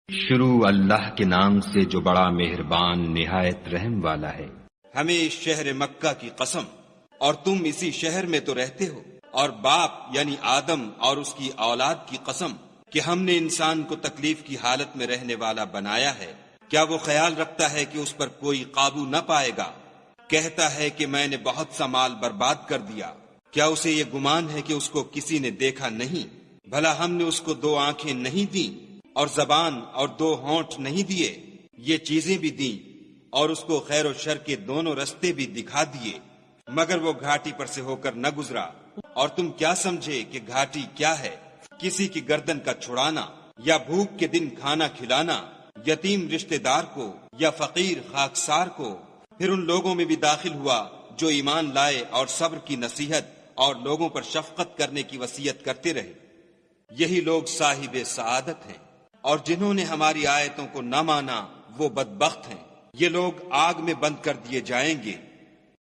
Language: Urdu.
شروع اللہ کے نام سے جو بڑا مہربان نہایت رحم والا ہے۔ ہمیں اس شہر مکہ کی قسم، اور تم اسی شہر میں تو رہتے ہو، اور باپ یعنی آدم اور اس کی اولاد کی قسم کہ ہم نے انسان کو تکلیف کی حالت میں رہنے والا بنایا ہے، کیا وہ خیال رکھتا ہے کہ اس پر کوئی قابو نہ پائے گا؟ کہتا ہے کہ میں نے بہت سا مال برباد کر دیا، کیا اسے یہ گمان ہے کہ اس کو کسی نے دیکھا نہیں؟ بھلا ہم نے اس کو 2 آنکھیں نہیں دیں اور زبان اور 2 ہونٹ نہیں دیے؟ یہ چیزیں بھی دیں اور اس کو خیر و شر کے دونوں رستے بھی دکھا دیے، مگر وہ گھاٹی پر سے ہو کر نہ گزرا۔ اور تم کیا سمجھے کہ گھاٹی کیا ہے؟ کسی کی گردن کا چھڑانا، یا بھوک کے دن کھانا کھلانا، یتیم رشتہ دار کو یا فقیر خاکسار کو۔ پھر ان لوگوں میں بھی داخل ہوا جو ایمان لائے اور صبر کی نصیحت اور لوگوں پر شفقت کرنے کی وصیت کرتے رہے، یہی لوگ صاحب سعادت ہیں۔ اور جنہوں نے ہماری آیتوں کو نہ مانا وہ بدبخت ہیں، یہ لوگ آگ میں بند کر دیے جائیں گے۔